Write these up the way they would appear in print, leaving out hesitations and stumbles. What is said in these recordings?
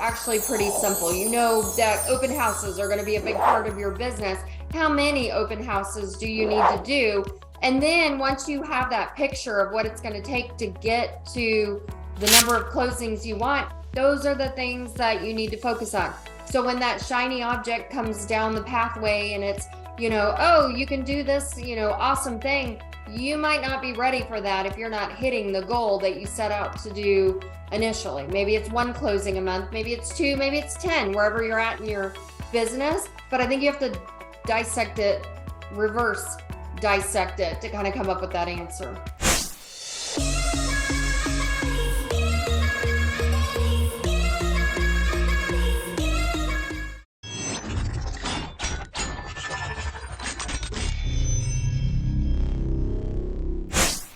actually pretty simple. You know that open houses are going to be a big part of your business. How many open houses do you need to do? And then once you have that picture of what it's going to take to get to the number of closings you want, those are the things that you need to focus on. So when that shiny object comes down the pathway and it's, oh, you can do this, awesome thing, you might not be ready for that if you're not hitting the goal that you set out to do initially. Maybe it's one closing a month, maybe it's two, maybe it's 10, wherever you're at in your business. But I think you have to dissect it, reverse dissect it to kind of come up with that answer.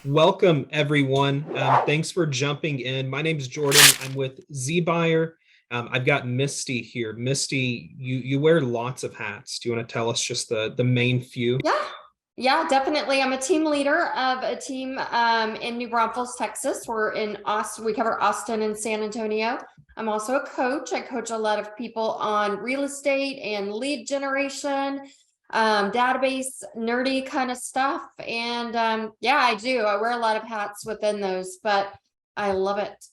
Welcome, everyone. Thanks for jumping in. My name is Jordan. I'm with zBuyer. I've got Misti here. Misti, you wear lots of hats. Do you want to tell us just the main few? Yeah, definitely. I'm a team leader of a team in New Braunfels, Texas. We're in Austin. We cover Austin and San Antonio. I'm also a coach. I coach a lot of people on real estate and lead generation, database, nerdy kind of stuff. And yeah, I do. I wear a lot of hats within those, but I love it.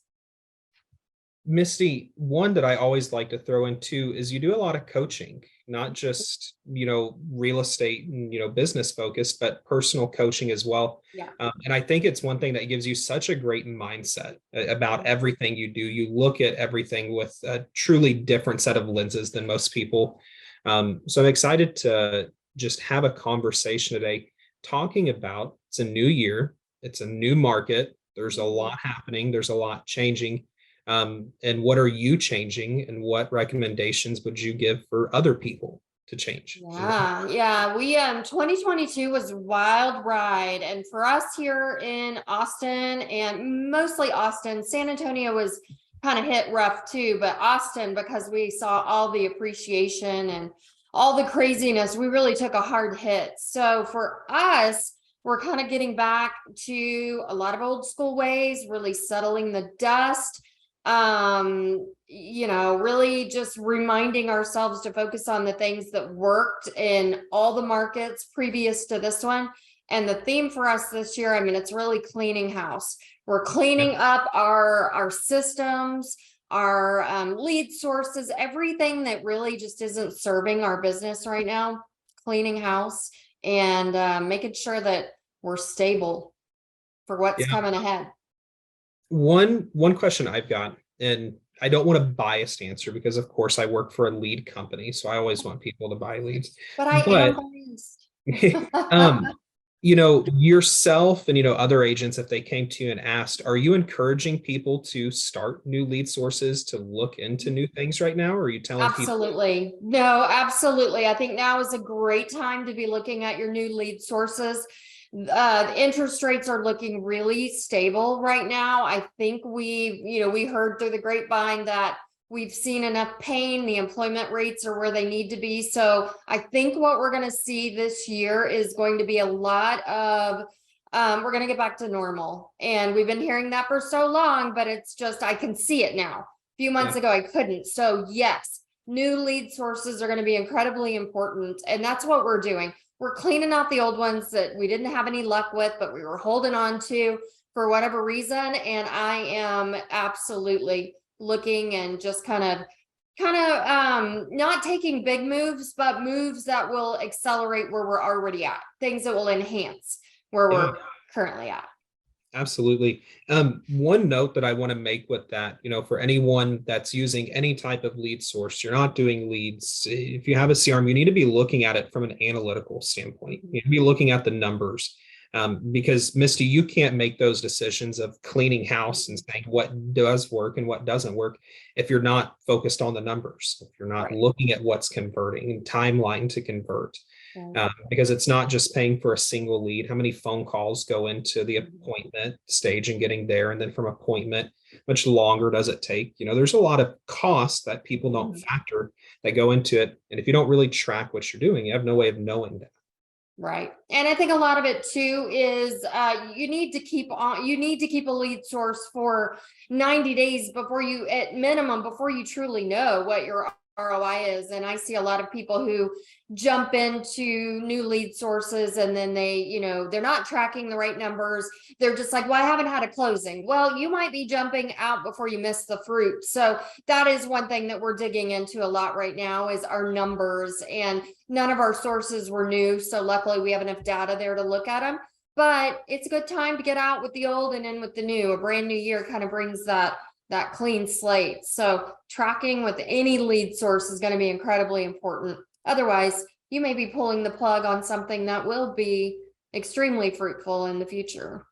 Misti, one that I always like to throw in too is you do a lot of coaching, not just, real estate and, business focused, but personal coaching as well. Yeah. And I think it's one thing that gives you such a great mindset about everything you do. You look at everything with a truly different set of lenses than most people. So I'm excited to just have a conversation today talking about it's a new year, it's a new market. There's a lot happening. There's a lot changing. And what are you changing and what recommendations would you give for other people to change? Yeah. We 2022 was a wild ride. And for us here in Austin and mostly Austin, San Antonio was kind of hit rough too, but Austin, because we saw all the appreciation and all the craziness, we really took a hard hit. So for us, we're kind of getting back to a lot of old school ways, really settling the dust. Really just reminding ourselves to focus on the things that worked in all the markets previous to this one. And the theme for us this year, it's really cleaning house. We're cleaning up our systems, our lead sources, everything that really just isn't serving our business right now, cleaning house and making sure that we're stable for what's coming ahead. One question I've got, and I don't want a biased answer because of course I work for a lead company, so I always want people to buy leads. But I am biased. Yourself and other agents, if they came to you and asked, are you encouraging people to start new lead sources to look into new things right now? Or are you telling Absolutely. people? No, absolutely. I think now is a great time to be looking at your new lead sources. The interest rates are looking really stable right now. I think we heard through the grapevine that we've seen enough pain. The employment rates are where they need to be. So I think what we're going to see this year is going to be a lot of, we're going to get back to normal. And we've been hearing that for so long, but it's just, I can see it now. A few months ago, I couldn't. So yes, new lead sources are going to be incredibly important. And that's what we're doing. We're cleaning out the old ones that we didn't have any luck with, but we were holding on to for whatever reason. And I am absolutely looking and just kind of not taking big moves, but moves that will accelerate where we're already at, things that will enhance where we're currently at. Absolutely. One note that I want to make with that, for anyone that's using any type of lead source, you're not doing leads. If you have a CRM, you need to be looking at it from an analytical standpoint. You need to be looking at the numbers. Because Misti, you can't make those decisions of cleaning house and saying what does work and what doesn't work if you're not focused on the numbers, if you're not looking at what's converting and timeline to convert. Because it's not just paying for a single lead. How many phone calls go into the appointment stage and getting there? And then from appointment, much longer does it take? There's a lot of costs that people don't factor that go into it. And if you don't really track what you're doing, you have no way of knowing that. Right. And I think a lot of it too is you need to keep a lead source for 90 days before you, at minimum, before you truly know what your ROI is. And I see a lot of people who jump into new lead sources and then they're not tracking the right numbers. They're just like, well, I haven't had a closing. Well, you might be jumping out before you miss the fruit. So that is one thing that we're digging into a lot right now is our numbers, and none of our sources were new. So luckily we have enough data there to look at them, but it's a good time to get out with the old and in with the new. A brand new year kind of brings that clean slate. So tracking with any lead source is going to be incredibly important. Otherwise, you may be pulling the plug on something that will be extremely fruitful in the future.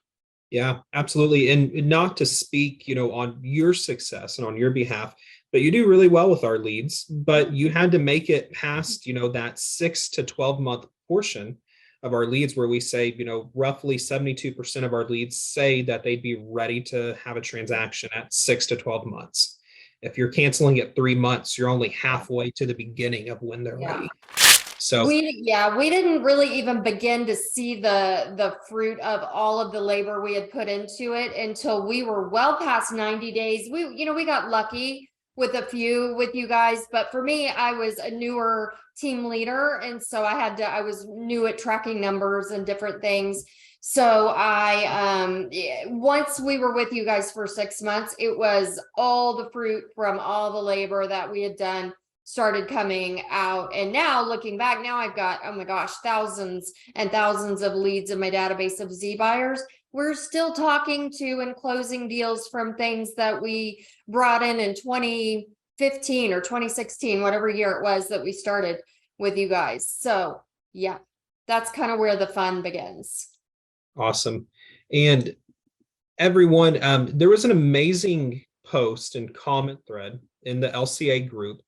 Yeah, absolutely. And not to speak, on your success and on your behalf, but you do really well with our leads, but you had to make it past, that 6 to 12 month portion of our leads where we say, roughly 72% of our leads say that they'd be ready to have a transaction at 6 to 12 months. If you're canceling at 3 months, you're only halfway to the beginning of when they're ready. So we didn't really even begin to see the fruit of all of the labor we had put into it until we were well past 90 days. We got lucky with a few with you guys, but for me, I was a newer team leader, and so I was new at tracking numbers and different things. So once we were with you guys for 6 months, it was all the fruit from all the labor that we had done started coming out. And now looking back, now I've got, oh my gosh, thousands and thousands of leads in my database of zBuyers. We're still talking to and closing deals from things that we brought in 2015 or 2016, whatever year it was that we started with you guys. So yeah, that's kind of where the fun begins. awesome. And everyone, there was an amazing post and comment thread in the LCA group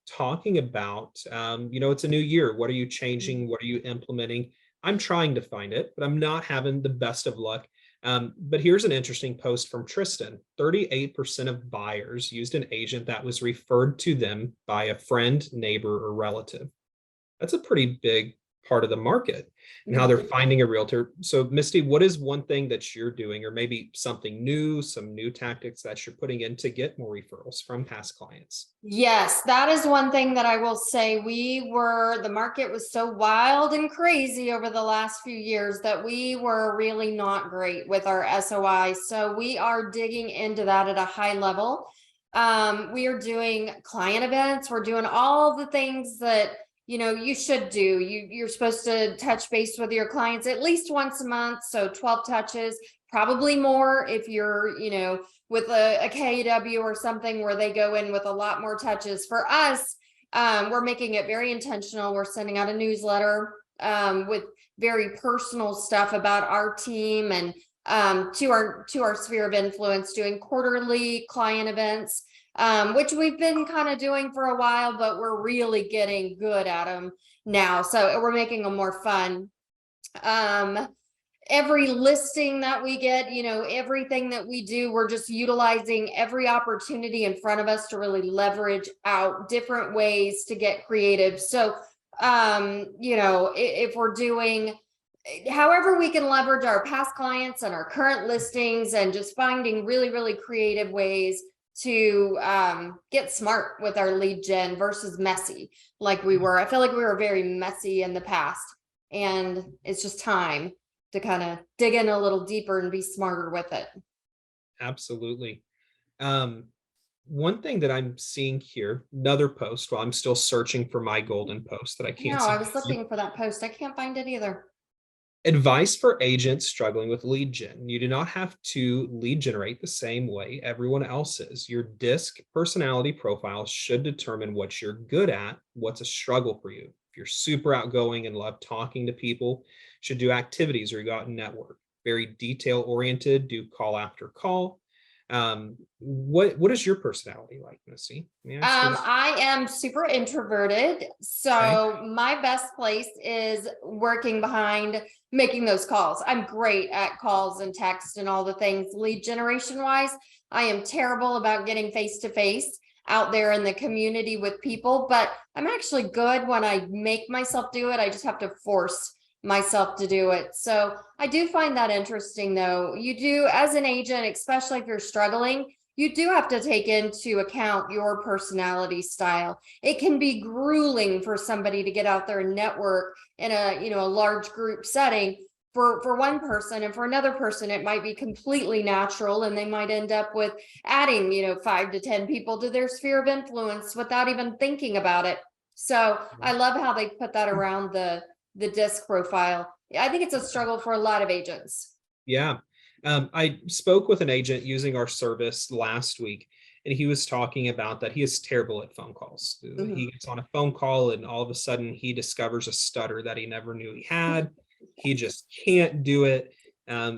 talking about, it's a new year. What are you changing? What are you implementing? I'm trying to find it, but I'm not having the best of luck. But here's an interesting post from Tristan. 38% of buyers used an agent that was referred to them by a friend, neighbor, or relative. That's a pretty big part of the market and how they're finding a realtor. So Misty, what is one thing that you're doing, or maybe something new, some new tactics that you're putting in to get more referrals from past clients? Yes, that is one thing that I will say. The market was so wild and crazy over the last few years that we were really not great with our SOI. So we are digging into that at a high level. We are doing client events. We're doing all the things that you should do. You're supposed to touch base with your clients at least once a month. So 12 touches, probably more if you're, with a KW or something where they go in with a lot more touches. For us, we're making it very intentional. We're sending out a newsletter with very personal stuff about our team and to our sphere of influence, doing quarterly client events. Which we've been kind of doing for a while, but we're really getting good at them now. So we're making them more fun. Every listing that we get, everything that we do, we're just utilizing every opportunity in front of us to really leverage out different ways to get creative. So, if we're doing however we can leverage our past clients and our current listings and just finding really, really creative ways to get smart with our lead gen versus messy like we were. I feel like we were very messy in the past, and it's just time to kind of dig in a little deeper and be smarter with it. Absolutely. One thing that I'm seeing here, another post, while I'm still searching for my golden post that I can't No, I seem was to find. looking for that post. I can't find it either. Advice for agents struggling with lead gen. You do not have to lead generate the same way everyone else is. Your DISC personality profile should determine what you're good at, what's a struggle for you. If you're super outgoing and love talking to people, should do activities or go out and network. Very detail oriented, do call after call. What is your personality like, Missy? I am super introverted, so Okay. my best place is working behind making those calls. I'm great at calls and text and all the things. Lead generation wise, I am terrible about getting face to face out there in the community with people, but I'm actually good when I make myself do it. I just have to force myself to do it. So I do find that interesting though. You do, as an agent, especially if you're struggling, you do have to take into account your personality style. It can be grueling for somebody to get out there and network in a, a large group setting for one person, and for another person it might be completely natural, and they might end up with adding 5 to 10 people to their sphere of influence without even thinking about it. So I love how they put that around the disc profile. I think it's a struggle for a lot of agents. Yeah. I spoke with an agent using our service last week, and he was talking about that he is terrible at phone calls. Mhm. He gets on a phone call and all of a sudden he discovers a stutter that he never knew he had. He just can't do it.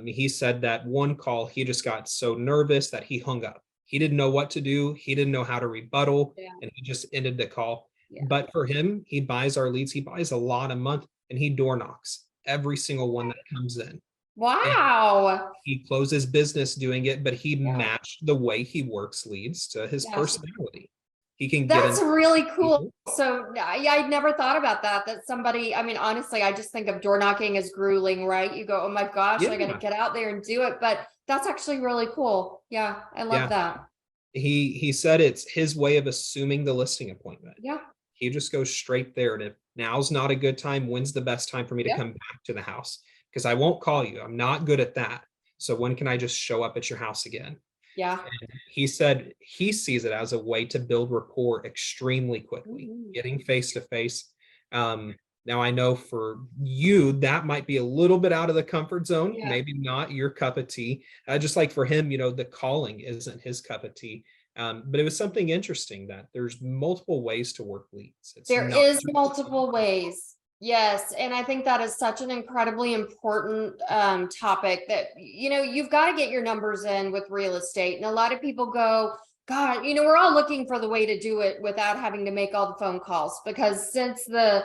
He said that one call, he just got so nervous that he hung up. He didn't know what to do. He didn't know how to rebuttal, Yeah. and he just ended the call. Yeah. But for him, he buys our leads. He buys a lot a month, and he door knocks every single one that comes in. Wow. He closes business doing it, but he Yeah. matched the way he works leads to his Yes. personality. He can That's get really cool. people. So yeah, I'd never thought about that somebody, I mean, honestly, I just think of door knocking as grueling, right? You go, oh my gosh, I gotta Yeah, get out there and do it. But that's actually really cool. Yeah, I love yeah. that. He said it's his way of assuming the listing appointment. Yeah. He just goes straight there, and if now's not a good time, when's the best time for me to Yeah. come back to the house? Because I won't call you. I'm not good at that. So when can I just show up at your house again? Yeah. And he said he sees it as a way to build rapport extremely quickly, Mhm. getting face to face. Now I know for you that might be a little bit out of the comfort zone, Yeah. maybe not your cup of tea. Just like for him, the calling isn't his cup of tea. But it was something interesting that there's multiple ways to work leads. It's There not is just multiple ways. Yes. And I think that is such an incredibly important topic that, you've got to get your numbers in with real estate. And a lot of people go, God, we're all looking for the way to do it without having to make all the phone calls, because since the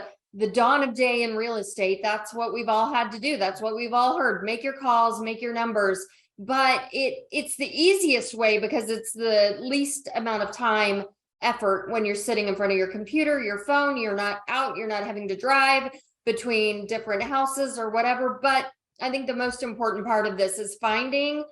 dawn of day in real estate, that's what we've all had to do. That's what we've all heard. Make your calls, make your numbers. But it's the easiest way because it's the least amount of time, effort when you're sitting in front of your computer, your phone, you're not out, you're not having to drive between different houses or whatever. But I think the most important part of this is finding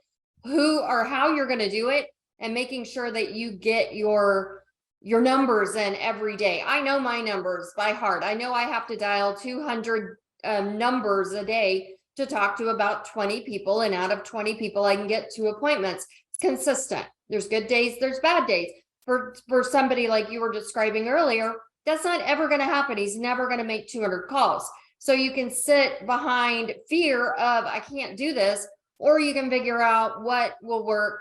who or how you're going to do it and making sure that you get your numbers in every day. I know my numbers by heart. I know I have to dial 200 numbers a day to talk to about 20 people, and out of 20 people I can get 2 appointments. It's consistent. There's good days, there's bad days. For somebody like you were describing earlier, that's not ever going to happen. He's never going to make 200 calls. So you can sit behind fear of I can't do this, or you can figure out what will work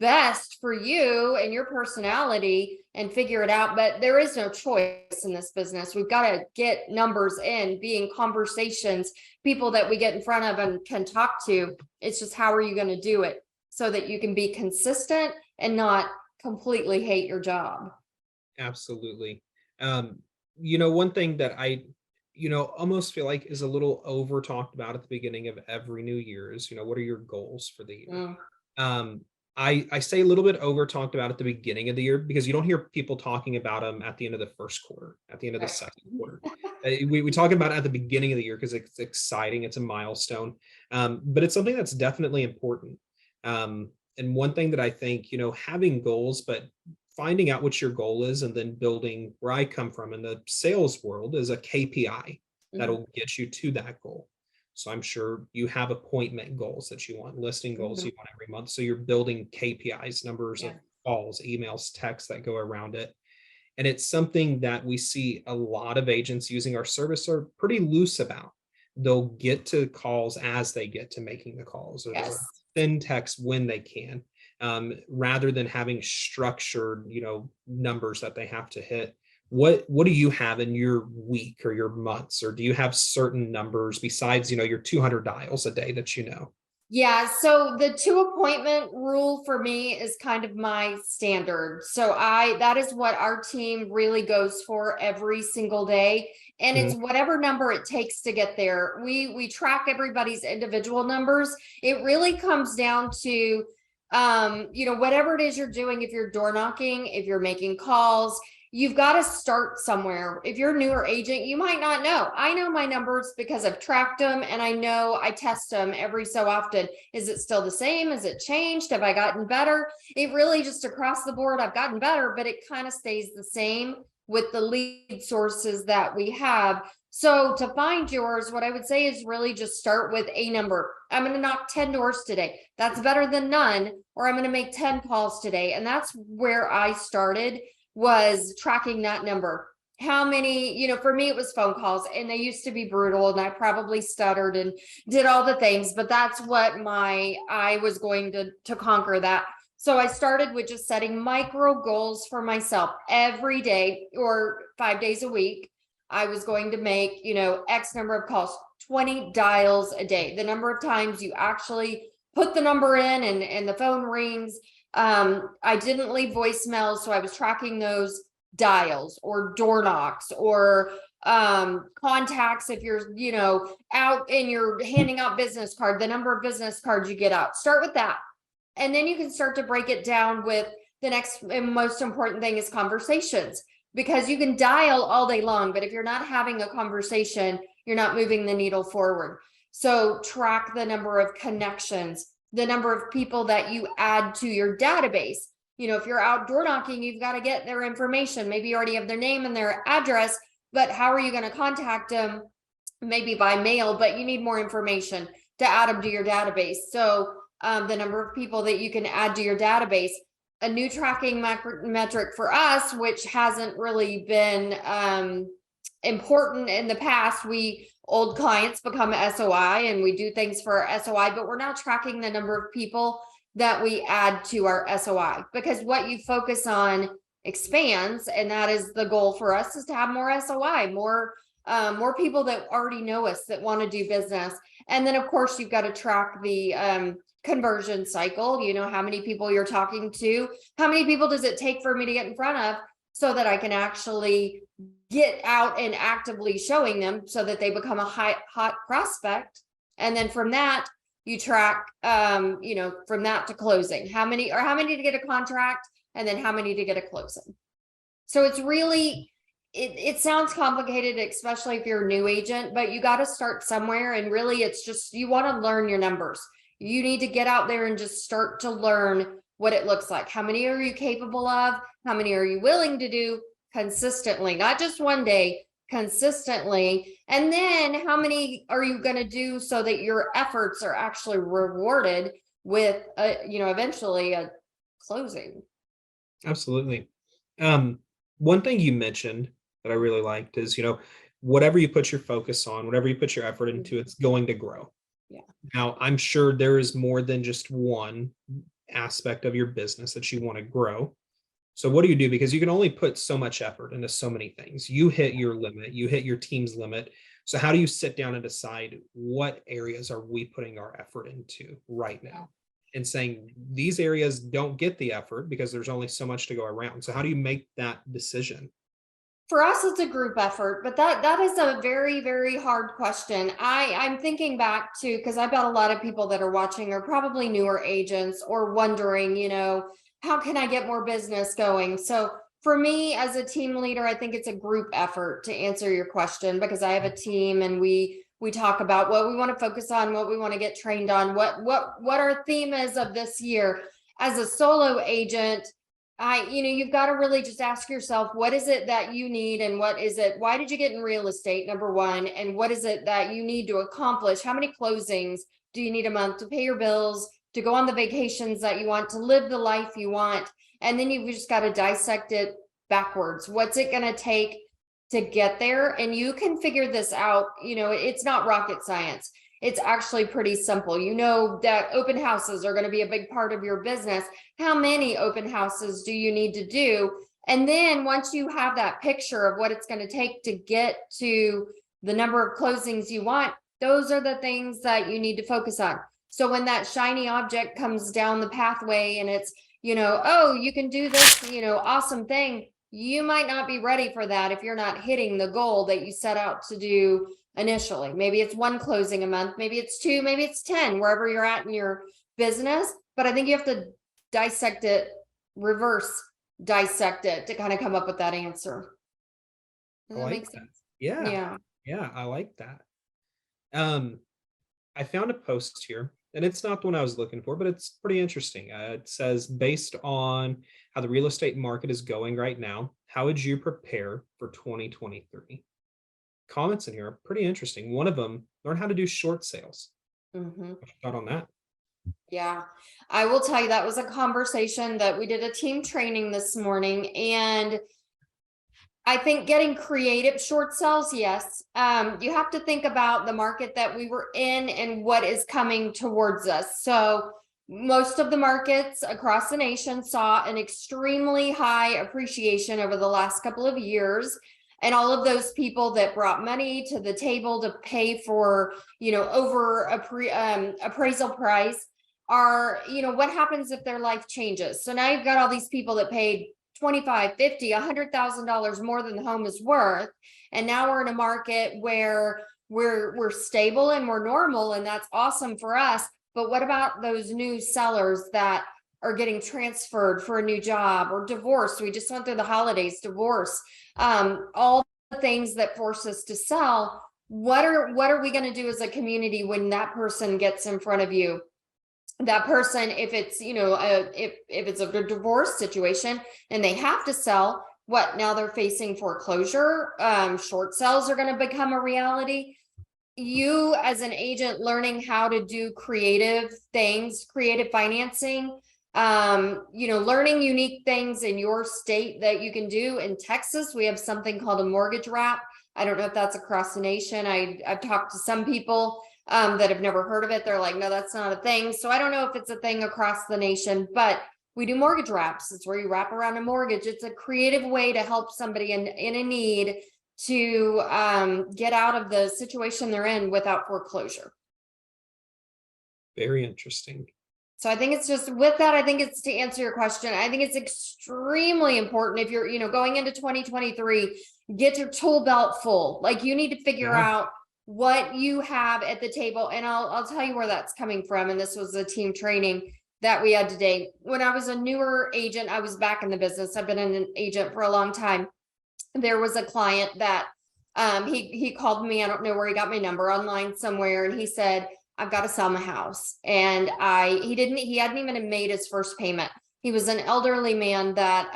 best for you and your personality and figure it out. But there is no choice in this business. We've got to get numbers in, being conversations, people that we get in front of and can talk to. It's just how are you going to do it so that you can be consistent and not completely hate your job. Absolutely. One thing that I almost feel like is a little over talked about at the beginning of every new year is, what are your goals for the year? I say a little bit over talked about at the beginning of the year because you don't hear people talking about them at the end of the first quarter, at the end of the second quarter. We talk about it at the beginning of the year because it's exciting. It's a milestone. But it's something that's definitely important. And one thing that I think, having goals, but finding out what your goal is and then building where I come from in the sales world is a KPI that'll get you to that goal. So I'm sure you have appointment goals that you want, listing goals you want every month. So you're building KPIs, numbers of calls, emails, texts that go around it. And it's something that we see a lot of agents using our service are pretty loose about. They'll get to calls as they get to making the calls, or they'll send texts when they can, rather than having structured, numbers that they have to hit. What do you have in your week or your months, or do you have certain numbers besides, your 200 dials a day that you know? Yeah, so the 2 appointment rule for me is kind of my standard. So that is what our team really goes for every single day. And it's whatever number it takes to get there. We track everybody's individual numbers. It really comes down to whatever it is you're doing, if you're door knocking, if you're making calls, you've got to start somewhere. If you're a newer agent, you might not know. I know my numbers because I've tracked them, and I know I test them every so often. Is it still the same? Has it changed? Have I gotten better? It really just across the board, I've gotten better, but it kind of stays the same with the lead sources that we have. So to find yours, what I would say is really just start with a number. I'm going to knock 10 doors today. That's better than none. Or I'm going to make 10 calls today. And that's where I started, was tracking that number. How many, for me, it was phone calls, and they used to be brutal, and I probably stuttered and did all the things, but that's what I was going to conquer that. So I started with just setting micro goals for myself every day or 5 days a week. I was going to make, X number of calls, 20 dials a day, the number of times you actually put the number in and the phone rings. I didn't leave voicemails, so I was tracking those dials or door knocks or contacts. If you're, out and you're handing out business card, the number of business cards you get out, start with that. And then you can start to break it down with the next and most important thing is conversations, because you can dial all day long, but if you're not having a conversation, you're not moving the needle forward. So track the number of connections, the number of people that you add to your database. If you're out door knocking, you've got to get their information. Maybe you already have their name and their address, but how are you going to contact them? Maybe by mail, but you need more information to add them to your database. So the number of people that you can add to your database. A new tracking metric for us, which hasn't really been important in the past. Old clients become SOI, and we do things for our SOI, but we're now tracking the number of people that we add to our SOI, because what you focus on expands, and that is the goal for us, is to have more SOI, more people that already know us, that want to do business. And then of course you've got to track the conversion cycle. How many people you're talking to, how many people does it take for me to get in front of, so that I can actually get out and actively showing them so that they become a hot prospect. And then from that, you track, from that to closing, how many to get a contract, and then how many to get a closing. So it's really, it sounds complicated, especially if you're a new agent, but you got to start somewhere. And really it's just, you want to learn your numbers. You need to get out there and just start to learn what it looks like. How many are you capable of? How many are you willing to do consistently? Not just one day, consistently. And then how many are you going to do so that your efforts are actually rewarded with, eventually a closing? Absolutely. One thing you mentioned that I really liked is, whatever you put your focus on, whatever you put your effort into, it's going to grow. Yeah. Now, I'm sure there is more than just one aspect of your business that you want to grow. So what do you do? Because you can only put so much effort into so many things. You hit your limit, you hit your team's limit. So how do you sit down and decide what areas are we putting our effort into right now? And saying these areas don't get the effort because there's only so much to go around. So how do you make that decision? For us, it's a group effort, but that is a very, very hard question. I'm thinking back to, because I've got a lot of people that are watching are probably newer agents or wondering, how can I get more business going? So for me as a team leader, I think it's a group effort, to answer your question, because I have a team and we talk about what we want to focus on, what we want to get trained on, what our theme is of this year. As a solo agent, you've got to really just ask yourself, what is it that you need, and why did you get in real estate, number one, and what is it that you need to accomplish? How many closings do you need a month to pay your bills, to go on the vacations that you want, to live the life you want? And then you've just got to dissect it backwards. What's it going to take to get there? And you can figure this out. It's not rocket science. It's actually pretty simple. That open houses are going to be a big part of your business. How many open houses do you need to do? And then once you have that picture of what it's going to take to get to the number of closings you want, those are the things that you need to focus on. So when that shiny object comes down the pathway and it's, oh, you can do this, awesome thing, you might not be ready for that if you're not hitting the goal that you set out to do initially. Maybe it's 1 closing a month, maybe it's 2, maybe it's 10, wherever you're at in your business. But I think you have to dissect it reverse. dissect it to kind of come up with that answer. Does I that like make that. sense? Yeah. Yeah. Yeah. I like that. I found a post here, and it's not the one I was looking for, but it's pretty interesting. It says, based on how the real estate market is going right now, how would you prepare for 2023? Comments in here are pretty interesting. One of them, learn how to do short sales. Mm-hmm. What's your thought on that? Yeah, I will tell you that was a conversation that we did a team training this morning, and I think getting creative short sells, yes. You have to think about the market that we were in and what is coming towards us. So most of the markets across the nation saw an extremely high appreciation over the last couple of years. And all of those people that brought money to the table to pay for, over appraisal price are, what happens if their life changes? So now you've got all these people that paid 25, 50, $100,000 more than the home is worth. And now we're in a market where we're stable and we're normal, and that's awesome for us. But what about those new sellers that are getting transferred for a new job or divorced? We just went through the holidays, divorce, all the things that force us to sell. What are we going to do as a community when that person gets in front of you? That person, if it's, if it's a divorce situation and they have to sell, what, now they're facing foreclosure. Short sales are going to become a reality. You as an agent learning how to do creative things, creative financing, learning unique things in your state that you can do. In Texas, we have something called a mortgage wrap. I don't know if that's across the nation. I've talked to some people that have never heard of it. They're like, no, that's not a thing. So I don't know if it's a thing across the nation, but we do mortgage wraps. It's where you wrap around a mortgage. It's a creative way to help somebody in a need to get out of the situation they're in without foreclosure. Very interesting. So I think it's just with that, I think it's to answer your question. I think it's extremely important if you're, going into 2023, get your tool belt full. Like you need to figure out what you have at the table. And I'll tell you where that's coming from. And this was a team training that we had today. When I was a newer agent, I was back in the business. I've been an agent for a long time. There was a client that he called me. I don't know where he got my number, online somewhere. And he said, I've got to sell my house. And he hadn't even made his first payment. He was an elderly man that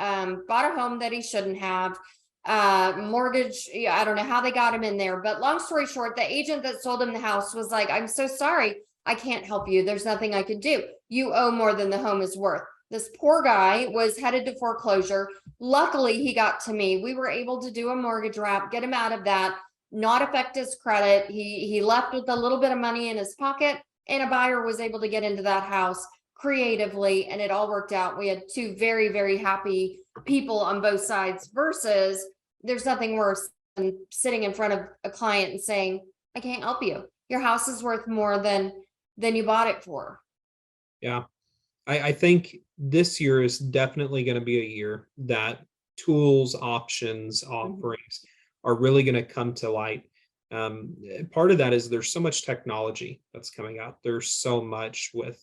bought a home that he shouldn't have. Mortgage, I don't know how they got him in there, but long story short, the agent that sold him the house was like, I'm so sorry, I can't help you. There's nothing I could do. You owe more than the home is worth. This poor guy was headed to foreclosure. Luckily, he got to me. We were able to do a mortgage wrap, get him out of that, not affect his credit. He left with a little bit of money in his pocket, and a buyer was able to get into that house creatively, and it all worked out. We had two very, very happy people on both sides, versus there's nothing worse than sitting in front of a client and saying, I can't help you. Your house is worth more than you bought it for. Yeah. I think this year is definitely going to be a year that tools, options, offerings are really going to come to light. Part of that is there's so much technology that's coming out. There's so much with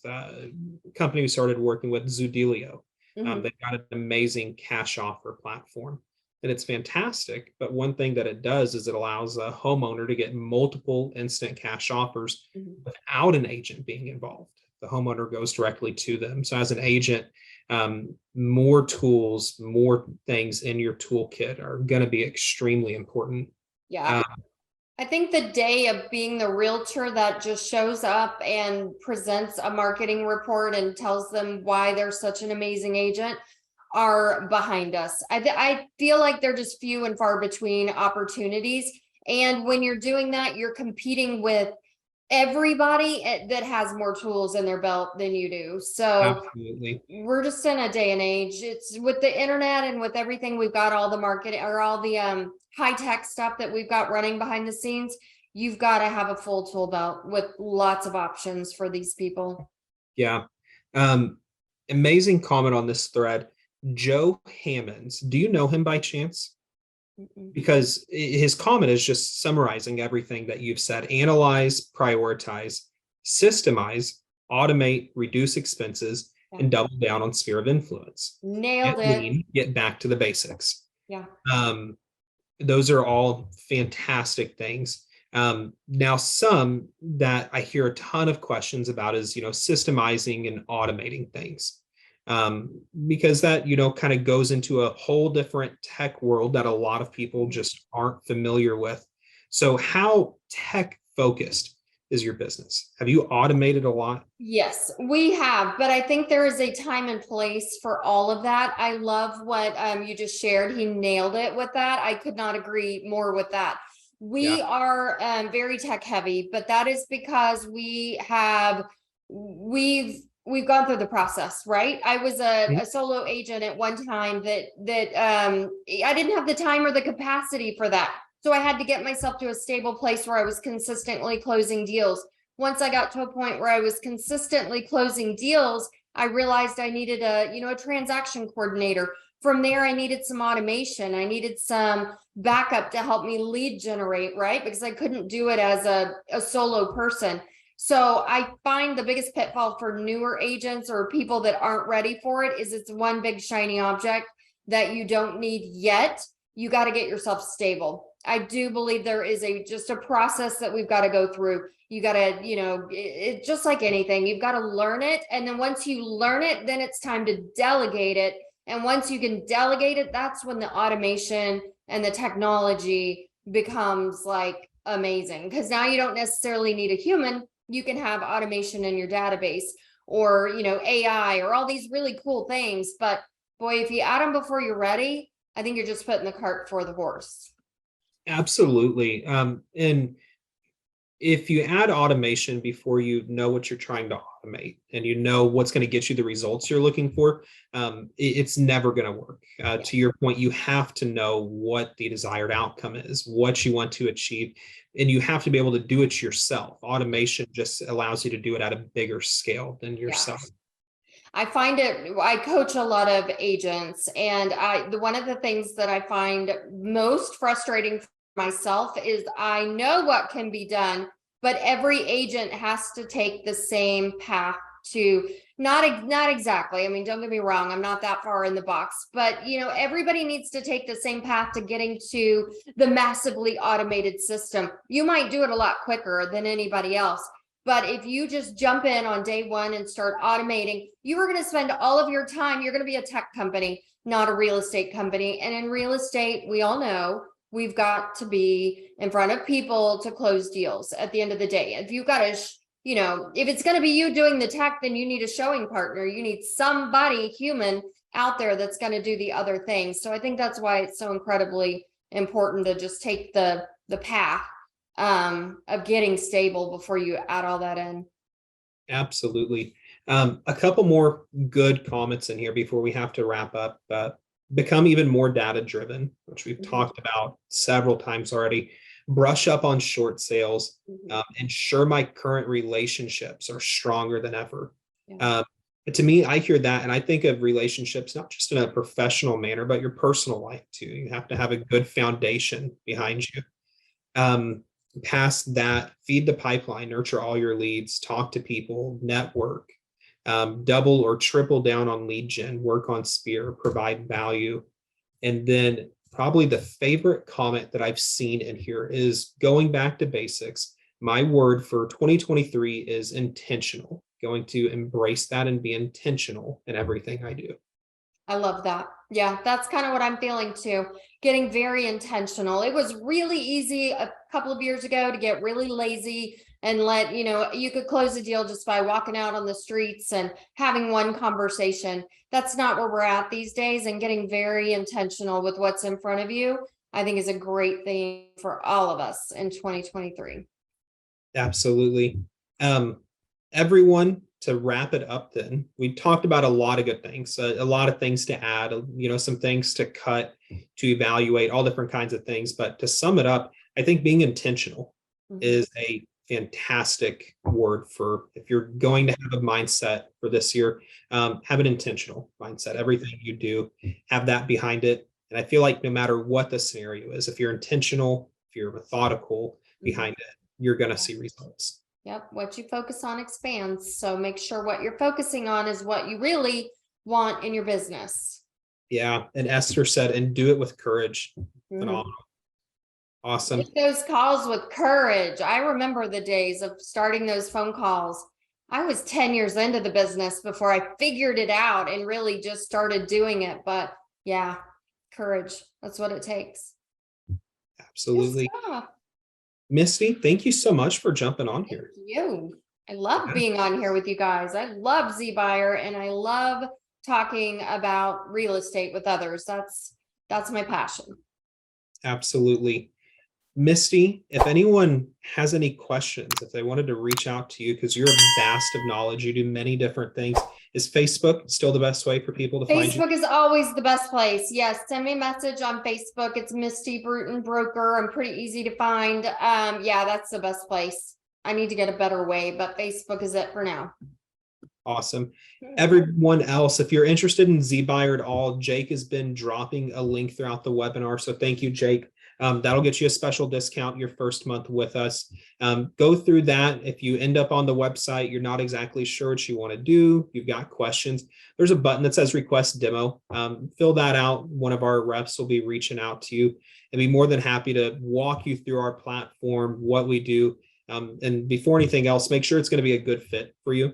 company we started working with, Zoodealio. They've got an amazing cash offer platform, and it's fantastic. But one thing that it does is it allows a homeowner to get multiple instant cash offers without an agent being involved. The homeowner goes directly to them. So as an agent, more tools, more things in your toolkit are going to be extremely important. Yeah. I think the day of being the realtor that just shows up and presents a marketing report and tells them why they're such an amazing agent are behind us. I feel like they're just few and far between opportunities. And when you're doing that, you're competing with everybody that has more tools in their belt than you do. So absolutely, we're just in a day and age. It's with the internet and with everything we've got, all the marketing or all the high tech stuff that we've got running behind the scenes. You've got to have a full tool belt with lots of options for these people. Yeah. Amazing comment on this thread. Joe Hammonds, do you know him by chance? Because his comment is just summarizing everything that you've said. Analyze, prioritize, systemize, automate, reduce expenses, and double down on sphere of influence. Nailed Get it. lean, get back to the basics. Yeah. Those are all fantastic things. Now, some that I hear a ton of questions about is, systemizing and automating things. Because that, kind of goes into a whole different tech world that a lot of people just aren't familiar with. So how tech focused is your business? Have you automated a lot? Yes, we have, but I think there is a time and place for all of that. I love what you just shared. He nailed it with that. I could not agree more with that. We are very tech heavy, but that is because we've gone through the process, right? I was a solo agent at one time that I didn't have the time or the capacity for that. So I had to get myself to a stable place where I was consistently closing deals. Once I got to a point where I was consistently closing deals, I realized I needed a transaction coordinator. From there, I needed some automation. I needed some backup to help me lead generate, right? Because I couldn't do it as a solo person. So I find the biggest pitfall for newer agents or people that aren't ready for it is it's one big shiny object that you don't need yet. You got to get yourself stable. I do believe there is just a process that we've got to go through. You got to, just like anything, you've got to learn it. And then once you learn it, then it's time to delegate it. And once you can delegate it, that's when the automation and the technology becomes like amazing. Because now you don't necessarily need a human. You can have automation in your database or, AI or all these really cool things. But boy, if you add them before you're ready, I think you're just putting the cart before the horse. Absolutely. And if you add automation before you know what you're trying to automate and you know what's going to get you the results you're looking for, it's never going to work. To your point, you have to know what the desired outcome is, what you want to achieve, and you have to be able to do it yourself. Automation just allows you to do it at a bigger scale than yourself. Yes. I coach a lot of agents, and one of the things that I find most frustrating for myself is I know what can be done, but every agent has to take the same path to not exactly. I mean, don't get me wrong, I'm not that far in the box, but everybody needs to take the same path to getting to the massively automated system. You might do it a lot quicker than anybody else. But if you just jump in on day one and start automating, you are going to spend all of your time. You're going to be a tech company, not a real estate company. And in real estate, we all know we've got to be in front of people to close deals at the end of the day. If you've got to, if it's going to be you doing the tech, then you need a showing partner. You need somebody human out there that's going to do the other things. So I think that's why it's so incredibly important to just take the path of getting stable before you add all that in. Absolutely. A couple more good comments in here before we have to wrap up. Become even more data driven, which we've talked about several times already. Brush up on short sales. Ensure my current relationships are stronger than ever. To me, I hear that and I think of relationships not just in a professional manner, but your personal life too. You have to have a good foundation behind you. Past that, feed the pipeline, nurture all your leads, talk to people, network, double or triple down on lead gen, work on Spear, provide value. And then probably the favorite comment that I've seen in here is going back to basics. My word for 2023 is intentional. Going to embrace that and be intentional in everything I do. I love that. Yeah, that's kind of what I'm feeling too. Getting very intentional. It was really easy a couple of years ago to get really lazy and you could close a deal just by walking out on the streets and having one conversation. That's not where we're at these days, and getting very intentional with what's in front of you, I think is a great thing for all of us in 2023. Absolutely. Everyone, to wrap it up, then we talked about a lot of good things, a lot of things to add, some things to cut, to evaluate, all different kinds of things. But to sum it up, I think being intentional is a fantastic word for if you're going to have a mindset for this year. Have an intentional mindset. Everything you do, have that behind it. And I feel like no matter what the scenario is, if you're intentional, if you're methodical behind it, you're going to see results. Yep, what you focus on expands. So make sure what you're focusing on is what you really want in your business. Yeah. And Esther said, and do it with courage. Phenomenal. Awesome. Make those calls with courage. I remember the days of starting those phone calls. I was 10 years into the business before I figured it out and really just started doing it. But yeah, courage. That's what it takes. Absolutely. Good stuff. Misty, thank you so much for jumping on here. Thank you. I love being on here with you guys. I love zBuyer and I love talking about real estate with others. That's my passion. Absolutely. Misty, if anyone has any questions, if they wanted to reach out to you, because you're a vast of knowledge, you do many different things. Is Facebook still the best way for people to find you? Facebook is always the best place. Yes, send me a message on Facebook. It's Misty Bruton Broker. I'm pretty easy to find. Yeah, that's the best place. I need to get a better way, but Facebook is it for now. Awesome. Everyone else, if you're interested in zBuyer at all, Jake has been dropping a link throughout the webinar. So thank you, Jake. That'll get you a special discount your first month with us. Go through that. If you end up on the website, you're not exactly sure what you want to do, you've got questions, there's a button that says request demo. Fill that out. One of our reps will be reaching out to you and be more than happy to walk you through our platform, what we do. And before anything else, make sure it's going to be a good fit for you.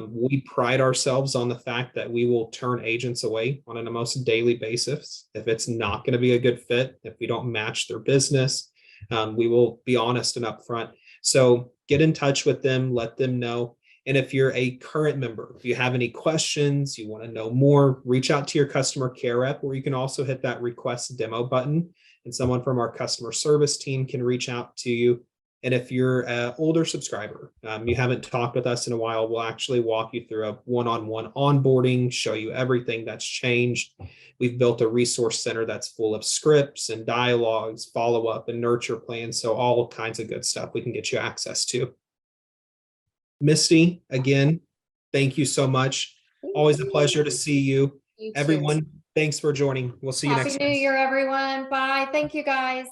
We pride ourselves on the fact that we will turn agents away on an almost daily basis if it's not going to be a good fit. If we don't match their business, we will be honest and upfront. So get in touch with them, let them know. And if you're a current member, if you have any questions, you want to know more, reach out to your customer care rep, or you can also hit that request demo button and someone from our customer service team can reach out to you. And if you're an older subscriber, you haven't talked with us in a while, we'll actually walk you through a one-on-one onboarding, show you everything that's changed. We've built a resource center that's full of scripts and dialogues, follow-up and nurture plans. So all kinds of good stuff we can get you access to. Misty, again, thank you so much. Always a pleasure to see you. You too. Everyone, thanks for joining. We'll see you next Happy time. New Year, everyone. Bye. Thank you, guys.